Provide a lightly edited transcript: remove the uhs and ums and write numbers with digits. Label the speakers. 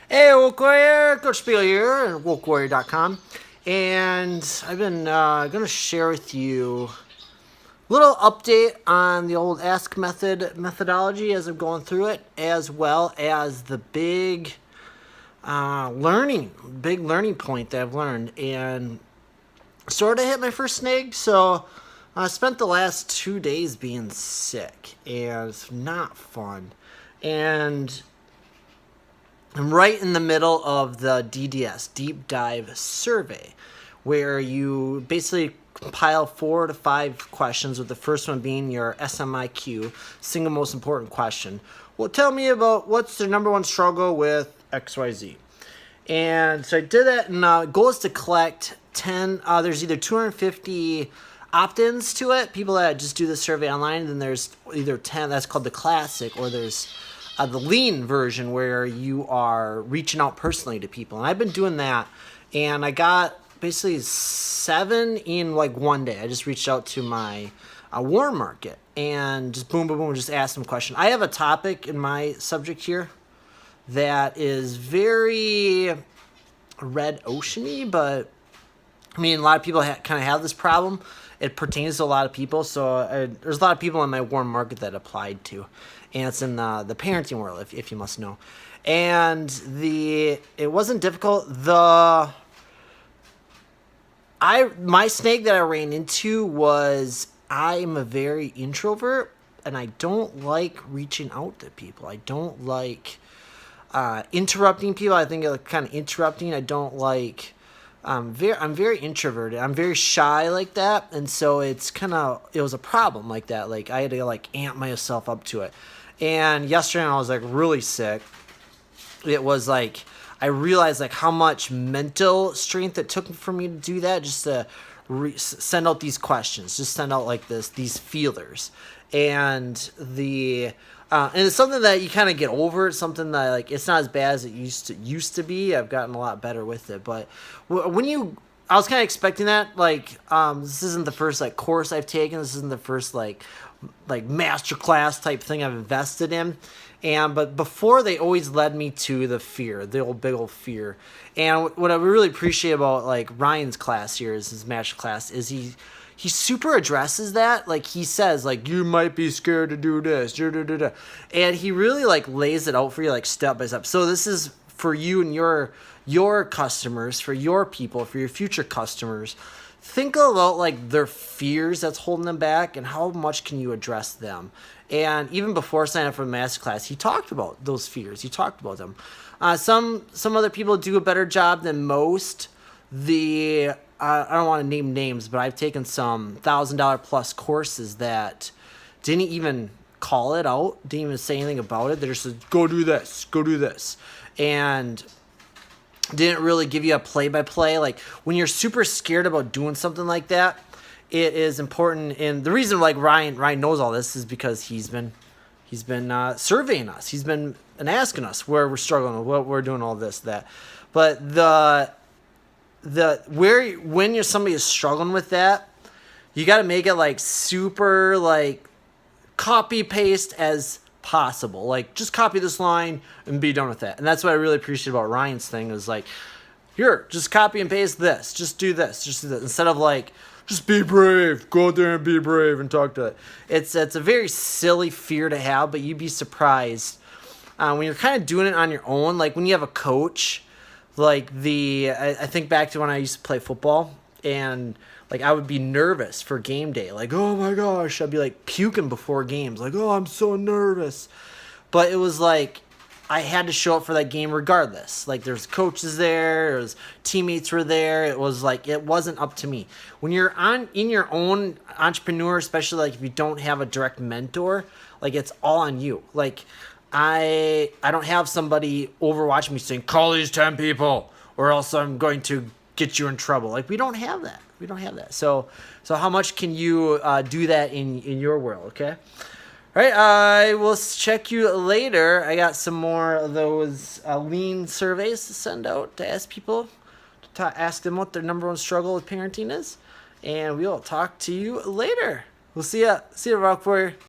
Speaker 1: Hey, Woke Warrior! Coach Spiegel here at WokeWarrior.com. And I've been going to share with you a little update on the old Ask methodology as I'm going through it, as well as the big learning point that I've learned. And sort of hit my first snag, so I spent the last 2 days being sick, and it's not fun. And I'm right in the middle of the DDS, Deep Dive Survey, where you basically compile 4 to 5 questions, with the first one being your SMIQ, single most important question. Well, tell me about what's the number one struggle with XYZ. And so I did that, and the goal is to collect 10, there's either 250 opt-ins to it, people that just do the survey online, and then there's either 10, that's called the classic, or there's the lean version where you are reaching out personally to people. And I've been doing that, and I got basically 7 in like one day. I just reached out to my warm market and just boom, boom, boom, just asked them a question. I have a topic in my subject here that is very red ocean-y, but I mean, a lot of people kind of have this problem. It pertains to a lot of people, so there's a lot of people in my warm market that applied to, and it's in the parenting world, if you must know. And it wasn't difficult. My snag that I ran into was I'm a very introvert, and I don't like reaching out to people. I don't like interrupting people. I think it's kind of interrupting. I don't like. I'm very introverted. I'm very shy like that, and so it was a problem like that. Like I had to like amp myself up to it. And yesterday when I was like really sick, it was like I realized like how much mental strength it took for me to do that, just to send out these questions, just send out like these feelers, and and it's something that you kind of get over. It's something that like it's not as bad as it used to be. I've gotten a lot better with it. But I was kind of expecting that. Like this isn't the first like course I've taken. This isn't the first like master class type thing I've invested in. But before, they always led me to the fear, the old big old fear. And what I really appreciate about like Ryan's class here, is his master class, is he super addresses that. Like he says like, you might be scared to do this, and he really like lays it out for you like step by step. So this is for you and your customers, for your people, for your future customers. Think about like their fears that's holding them back, and how much can you address them. And even before signing up for the masterclass, he talked about those fears. He talked about them. Some other people do a better job than most. I don't want to name names, but I've taken some $1,000 plus courses that didn't even call it out, didn't even say anything about it. They just said, go do this, and didn't really give you a play-by-play. Like when you're super scared about doing something like that, it is important. And the reason like Ryan knows all this is because he's been surveying us. He's been asking us where we're struggling, what we're doing, all this, that. But when somebody is struggling with that, you got to make it like super like copy paste as possible. Like just copy this line and be done with that. And that's what I really appreciate about Ryan's thing, is like, here, just copy and paste this, just do this, instead of like, just be brave, go out there and be brave and talk to it. It's a very silly fear to have, but you'd be surprised when you're kind of doing it on your own. Like when you have a coach, like I think back to when I used to play football, and like I would be nervous for game day. Like, oh my gosh, I'd be like puking before games. Like, oh, I'm so nervous. But it was like I had to show up for that game regardless. Like there's coaches there, teammates were there. It was like it wasn't up to me. When you're in your own entrepreneur, especially like if you don't have a direct mentor, like it's all on you. Like I don't have somebody overwatching me saying, call these 10 people or else I'm going to get you in trouble. Like we don't have that. So how much can you do that in your world? Okay. All right. I will check you later. I got some more of those lean surveys to send out to ask people, to ask them what their number one struggle with parenting is. And we'll talk to you later. We'll see ya. See you, Rock Warrior.